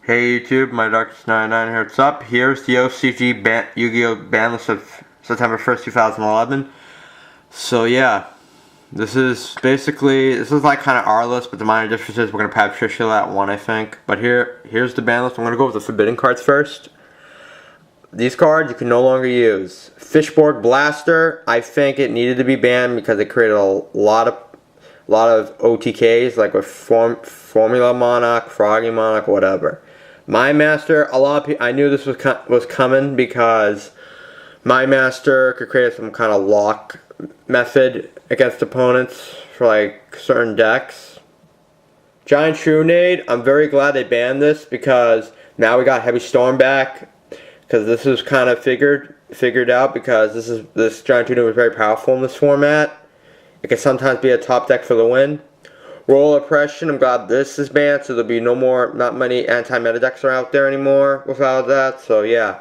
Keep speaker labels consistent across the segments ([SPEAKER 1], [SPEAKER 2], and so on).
[SPEAKER 1] Hey YouTube, my Darkest99 here. What's up? Here's the OCG Yu-Gi-Oh! Banlist of September 1st, 2011. So yeah, this is like kind of our list, but the minor difference is we're going to have Trishula at 1, I think. But here's the ban list. I'm going to go with the forbidden cards first. These cards you can no longer use. Fishboard Blaster, I think it needed to be banned because it created a lot of OTKs, like with Formula Monarch, Froggy Monarch, whatever. My Master, a lot of people, I knew this was coming because My Master could create some kind of lock method against opponents for like certain decks. Giant Trunade, I'm very glad they banned this because now we got Heavy Storm back, because this is kind of figured out because this Giant Trunade was very powerful in this format. It can sometimes be a top deck for the win. Royal Oppression, I'm glad this is banned, so there'll be not many anti-meta decks are out there anymore without that. So yeah,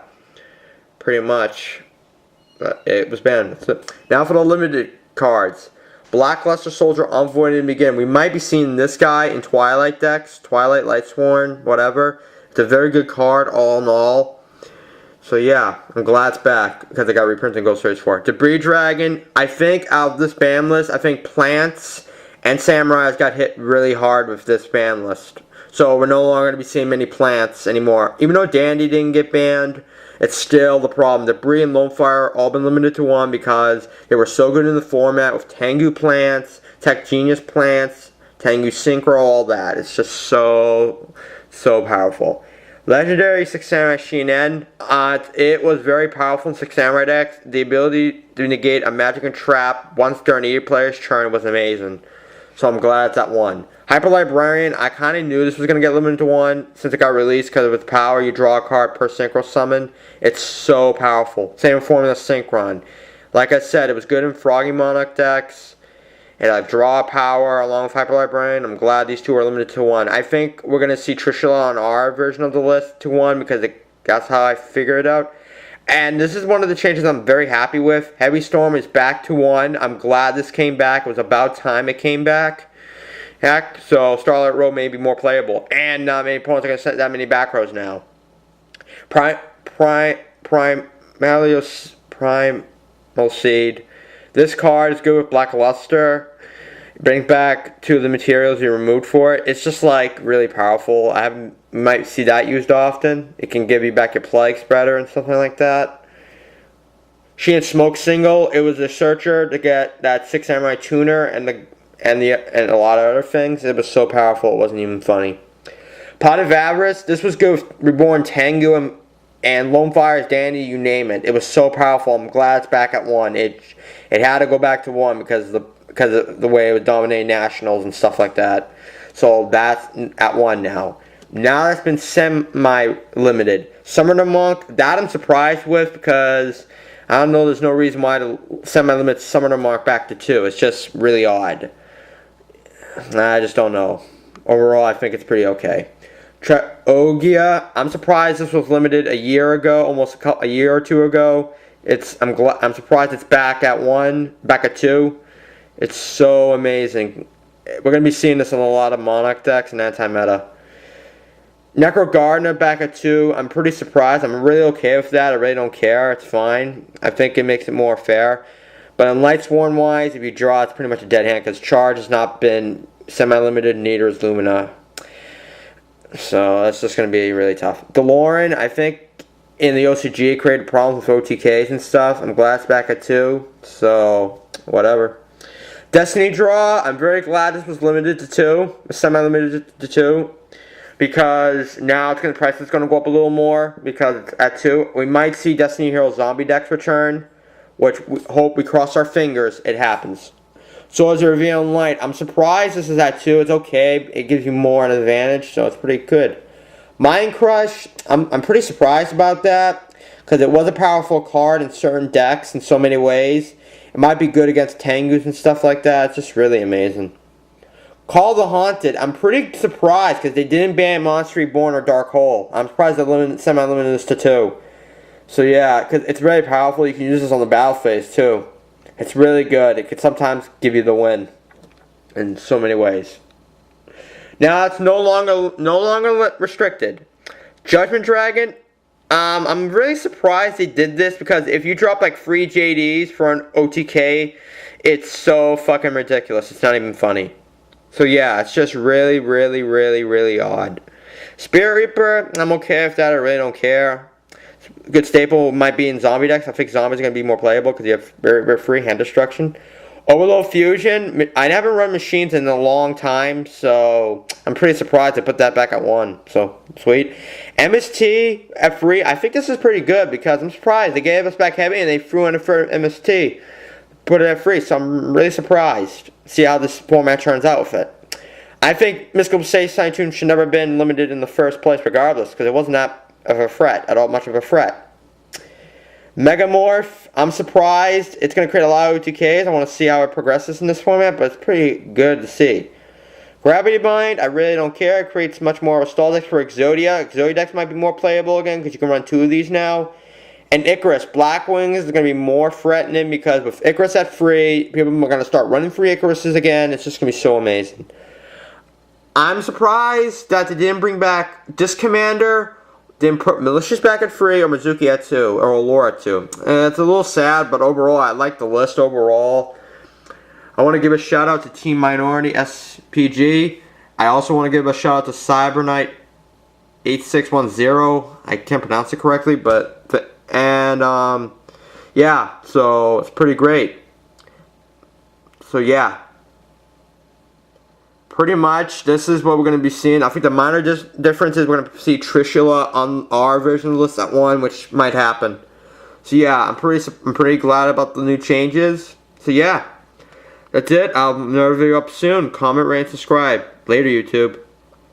[SPEAKER 1] pretty much it was banned. Now for the limited cards. Blackluster Soldier, Envoy and Begin. We might be seeing this guy in Twilight decks, Twilight, Lightsworn, whatever. It's a very good card all in all. So yeah, I'm glad it's back because I got reprinting Ghost Rays for it. Debris Dragon, I think out of this ban list, I think Plants and Samurais got hit really hard with this ban list. So we're no longer going to be seeing many Plants anymore. Even though Dandy didn't get banned, it's still the problem. Debris and Lonefire all been limited to 1 because they were so good in the format with Tengu Plants, Tech Genius Plants, Tengu Synchro, all that. It's just so powerful. Legendary 6 Samurai Shinen, it was very powerful in 6 Samurai decks. The ability to negate a magic and trap once during each player's turn was amazing. So I'm glad it's at 1. Hyper Librarian, I kind of knew this was going to get limited to 1 since it got released because of its power. You draw a card per Synchro Summon. It's so powerful. Same formula Synchron. Like I said, it was good in Froggy Monarch decks. And I draw power along with Hyper Librarian. I'm glad these two are limited to 1. I think we're going to see Trishula on our version of the list to 1 because that's how I figure it out. And this is one of the changes I'm very happy with. Heavy Storm is back to 1. I'm glad this came back. It was about time it came back. Heck, so Starlight Road may be more playable. And not many opponents are going to set that many back rows now. Primal Seed. This card is good with Blackluster. Brings back 2 of the materials you removed for it. It's just like really powerful. You might see that used often. It can give you back your Plague Spreader and something like that. She and Smoke Single. It was a searcher to get that 6 Samurai Tuner and a lot of other things. It was so powerful it wasn't even funny. Pot of Avarice. This was good with Reborn Tengu and Lonefire's Dandy, you name it. It was so powerful. I'm glad it's back at 1. It had to go back to 1 because of the way it was dominating nationals and stuff like that. So that's at 1 now. Now that's been semi-limited. Summoner Monk, that I'm surprised with because I don't know, there's no reason why to semi-limit Summoner Monk back to 2. It's just really odd. I just don't know. Overall, I think it's pretty okay. Exodia, I'm surprised this was limited a year ago, almost a year or 2 ago. I'm surprised it's back at 1, back at 2. It's so amazing. We're going to be seeing this in a lot of Monarch decks and anti-meta. Necro Gardener back at 2. I'm pretty surprised. I'm really okay with that. I really don't care. It's fine. I think it makes it more fair. But in Lightsworn wise, if you draw, it's pretty much a dead hand because Charge has not been semi-limited, neither is Lumina. So that's just going to be really tough. DeLorean, I think in the OCG it created problems with OTKs and stuff. I'm glad it's back at 2. So, whatever. Destiny Draw, I'm very glad this was limited to 2. Semi-limited to 2. Because now price is going to go up a little more because it's at 2. We might see Destiny Hero Zombie decks return, which we cross our fingers it happens. So as a reveal in light, I'm surprised this is at 2. It's okay. It gives you more an advantage, so it's pretty good. Mind Crush, I'm pretty surprised about that because it was a powerful card in certain decks in so many ways. It might be good against Tengus and stuff like that. It's just really amazing. Call the Haunted, I'm pretty surprised because they didn't ban Monster Reborn or Dark Hole. I'm surprised they semi-limited this to 2. So yeah, because it's very powerful. You can use this on the battle phase too. It's really good. It could sometimes give you the win in so many ways. Now it's no longer restricted. Judgment Dragon, I'm really surprised they did this because if you drop like free JDs for an OTK, it's so fucking ridiculous. It's not even funny. So yeah, it's just really, really, really, really odd. Spirit Reaper, I'm okay with that. I really don't care. Good staple might be in zombie decks. I think zombies are going to be more playable because you have very, very free hand destruction. Overload Fusion, I haven't run machines in a long time, so I'm pretty surprised they put that back at 1. So, sweet. MST at free, I think this is pretty good because I'm surprised. They gave us back heavy and they threw in it for MST. Put it at free, so I'm really surprised. See how this format turns out with it. I think Mystical Sage Sign Tune should never have been limited in the first place regardless because it wasn't that of a threat, at all much of a threat. Megamorph, I'm surprised. It's going to create a lot of OTKs. I want to see how it progresses in this format, but it's pretty good to see. Gravity Bind, I really don't care. It creates much more of a stall deck for Exodia. Exodia decks might be more playable again because you can run 2 of these now. And Icarus, Black Wings is going to be more threatening because with Icarus at free, people are going to start running free Icaruses again. It's just going to be so amazing. I'm surprised that they didn't bring back Disc Commander. Didn't put Malicious back at free or Mizuki at 2 or Allure at 2. And it's a little sad, but overall, I like the list overall. I want to give a shout out to TEAMMINORITYSPG. I also want to give a shout out to Cyberknight 8610. I can't pronounce it correctly, but yeah, so it's pretty great. So yeah. Pretty much, this is what we're going to be seeing. I think the minor difference is we're going to see Trishula on our version of the list at 1, which might happen. So yeah, I'm pretty glad about the new changes. So yeah, that's it. I'll have another video up soon. Comment, rate, and subscribe. Later, YouTube.